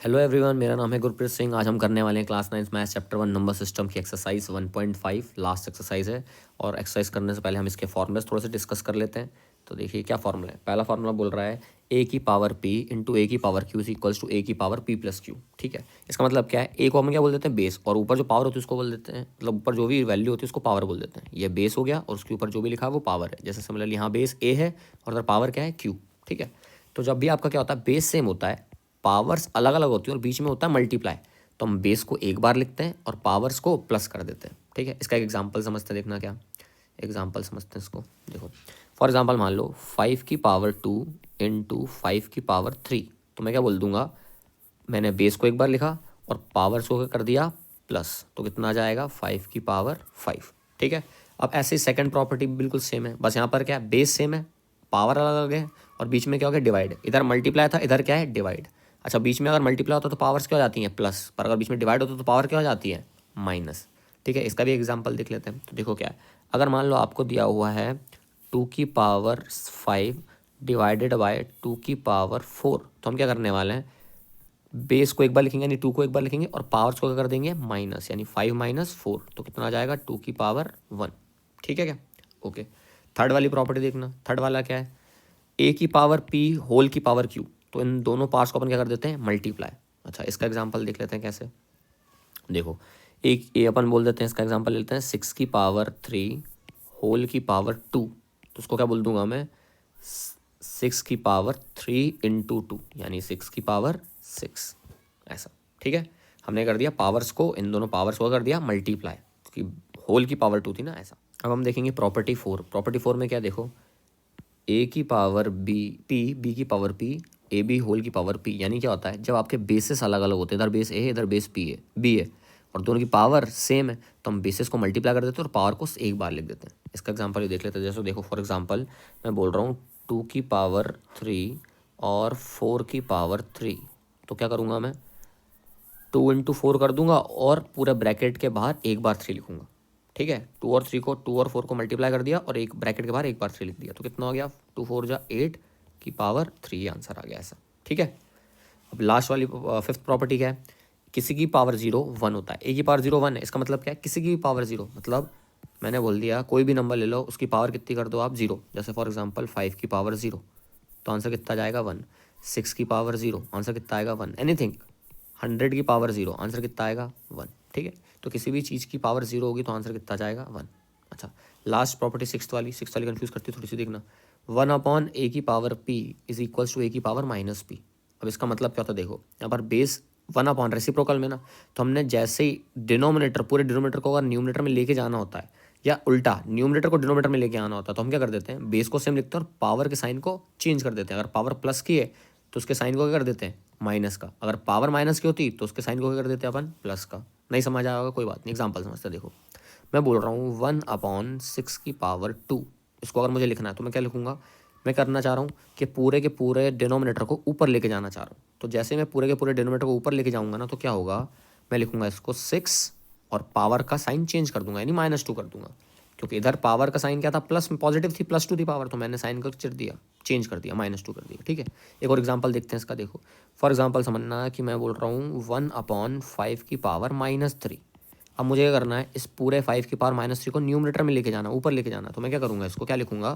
Hello everyone, मेरा नाम है गुरप्रीत सिंह। आज हम करने वाले हैं class 9 maths chapter 1 number system की एक्सरसाइज 1.5 लास्ट एक्सरसाइज है। और एक्सरसाइज करने से पहले हम इसके फॉर्मूलेस थोड़े से डिस्कस कर लेते हैं। तो देखिए क्या फॉर्मूला है। पहला फॉर्मूला बोल रहा है ए की पावर पी इंटू ए की power Q is equals to A की पावर पी प्लस क्यू। ठीक है, इसका मतलब क्या है, ए को हम क्या बोल देते हैं, बेस, और ऊपर जो पावर होती है उसको बोल देते हैं, मतलब ऊपर जो भी वैल्यू होती है उसको पावर बोल देते हैं। ये बेस हो गया और उसके ऊपर जो भी लिखा है वो पावर है। जैसे सिमिलरली यहाँ बेस ए है और उधर पावर क्या है, क्यू। ठीक है, तो जब भी आपका क्या होता है, बेस सेम होता है, पावर्स अलग अलग होती है और बीच में होता है मल्टीप्लाई, तो हम बेस को एक बार लिखते हैं और पावर्स को प्लस कर देते हैं। ठीक है, इसका एक एग्जांपल समझते हैं। देखना क्या एग्जांपल समझते हैं इसको। देखो फॉर एग्जांपल मान लो 5 की पावर 2 इंटू 5 की पावर 3। तो मैं क्या बोल दूंगा, मैंने बेस को एक बार लिखा और पावर्स को क्या कर दिया, प्लस, तो कितना आ जाएगा 5 की पावर 5। ठीक है, अब ऐसे ही सेकंड प्रॉपर्टी बिल्कुल सेम है, बस यहाँ पर क्या है, बेस सेम है, पावर अलग अलग है और बीच में क्या हो गया, डिवाइड। इधर मल्टीप्लाई था, इधर क्या है, डिवाइड। अच्छा, बीच में अगर मल्टीप्लाई होता तो पावर्स क्या हो जाती हैं, प्लस, पर अगर बीच में डिवाइड होता तो पावर क्या हो जाती है, माइनस। ठीक है, इसका भी एग्जाम्पल देख लेते हैं। तो देखो क्या है, अगर मान लो आपको दिया हुआ है 2 की पावर 5 डिवाइडेड बाय 2 की पावर 4, तो हम क्या करने वाले हैं, बेस को एक बार लिखेंगे यानी 2 को एक बार लिखेंगे और पावर्स को क्या कर देंगे, माइनस, यानी 5 माइनस 4, तो कितना आ जाएगा 2 की पावर 1। ठीक है क्या, ओके। थर्ड वाली प्रॉपर्टी देखना, थर्ड वाला क्या है, ए की पावर पी होल की पावर क्यू, तो इन दोनों पार्ट्स को अपन क्या कर देते हैं, मल्टीप्लाई। अच्छा, इसका एग्जांपल देख लेते हैं कैसे। देखो एक ए अपन बोल देते हैं, इसका एग्जांपल लेते हैं 6 की पावर 3 होल की पावर 2, तो उसको क्या बोल दूंगा मैं, 6 की पावर 3 इंटू 2, यानी 6 की पावर 6, ऐसा। ठीक है, हमने कर दिया पावर्स को, इन दोनों पावर्स को कर दिया मल्टीप्लाई, क्योंकि होल की पावर 2 थी ना, ऐसा। अब हम देखेंगे प्रॉपर्टी 4। प्रॉपर्टी 4 में क्या, देखो ए की पावर बी पी, बी की power P, A B whole की पावर पी, यानी क्या होता है, जब आपके बेसिस अलग अलग होते हैं, इधर बेस ए है, इधर बेस पी है, बी है, और दोनों की पावर सेम है, तो हम बेसिस को मल्टीप्लाई कर देते हैं और पावर को एक बार लिख देते हैं। इसका एग्जांपल ये देख लेते हैं। जैसे देखो फॉर एग्जांपल मैं बोल रहा हूँ 2 की पावर 3 और 4 की पावर 3, तो क्या करूँगा मैं, 2 इंटू 4 कर दूंगा और पूरे ब्रैकेट के बाहर एक बार 3 लिखूंगा। ठीक है, 2 और 3 को, 2 और 4 को मल्टीप्लाई कर दिया और एक ब्रैकेट के बाहर एक बार 3 लिख दिया, तो कितना हो गया, 2 4 जा 8 की पावर 3, आंसर आ गया ऐसा। ठीक है, अब लास्ट वाली फिफ्थ प्रॉपर्टी क्या है, किसी की पावर 0 1 होता है। ए की पावर 0 1 है, इसका मतलब क्या है, किसी की भी पावर 0, मतलब मैंने बोल दिया कोई भी नंबर ले लो, उसकी पावर कितनी कर दो आप, 0। जैसे फॉर एग्जाम्पल 5 की पावर 0, तो आंसर कितना जाएगा 1। 6 की पावर 0, आंसर कितना आएगा 1। एनीथिंग 100 की पावर 0, आंसर कितना आएगा 1। ठीक है, तो किसी भी चीज़ की पावर 0 होगी तो आंसर कितना जाएगा 1। अच्छा, लास्ट प्रॉपर्टी सिक्स वाली कंफ्यूज करती है थोड़ी सी, देखना 1 अपॉन ए की power P is equals to A की पावर माइनस पी। अब इसका मतलब क्या होता है, देखो यहाँ पर बेस 1 अपॉन रेसिप्रोकल में ना, तो हमने जैसे ही डिनोमिनेटर, पूरे डिनोमिनेटर को अगर न्यूमिनेटर में लेके जाना होता है, या उल्टा न्यूमिनेटर को डिनोमिनेटर में लेके आना होता है, तो हम क्या कर देते हैं, बेस को सेम लिखते हैं और पावर के साइन को चेंज कर देते हैं। अगर पावर प्लस की है तो उसके साइन को क्या कर देते हैं, माइनस का। अगर पावर माइनस की होती तो उसके साइन को क्या कर देते हैं अपन, प्लस का। नहीं समझ आया होगा, कोई बात नहीं, एग्जाम्पल समझते हैं। देखो मैं बोल रहा हूँ 1 अपॉन 6 की पावर 2, इसको अगर मुझे लिखना है तो मैं क्या लिखूंगा, मैं करना चाह रहा हूँ कि पूरे के पूरे डिनोमिनेटर को ऊपर लेके जाना चाह रहा हूँ। तो जैसे मैं पूरे के पूरे डिनोमिनेटर को ऊपर लेके जाऊँगा ना, तो क्या होगा, मैं लिखूंगा इसको 6 और पावर का साइन चेंज कर दूंगा, यानी -2 कर दूंगा, क्योंकि इधर पावर का साइन क्या था, प्लस में पॉजिटिव थी, +2 थी पावर, तो मैंने साइन को चिर दिया, चेंज कर दिया, -2 कर दिया। ठीक है, एक और एग्जांपल देखते हैं इसका। देखो फॉर एग्जांपल समझना कि मैं बोल रहा हूँ 1 अपॉन 5 की पावर -3। अब मुझे क्या करना है, इस पूरे 5 की पावर -3 को न्यूमरेटर में लेके जाना, ऊपर लेके जाना, तो मैं क्या करूँगा, इसको क्या लिखूंगा,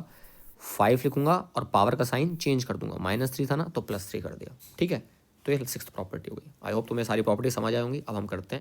5 लिखूंगा और पावर का साइन चेंज कर दूंगा, -3 था ना तो +3 कर दिया। ठीक है, तो ये सिक्स्थ प्रॉपर्टी हो गई। आई होप तुम्हें सारी प्रॉपर्टी समझ आएंगी। अब हम करते हैं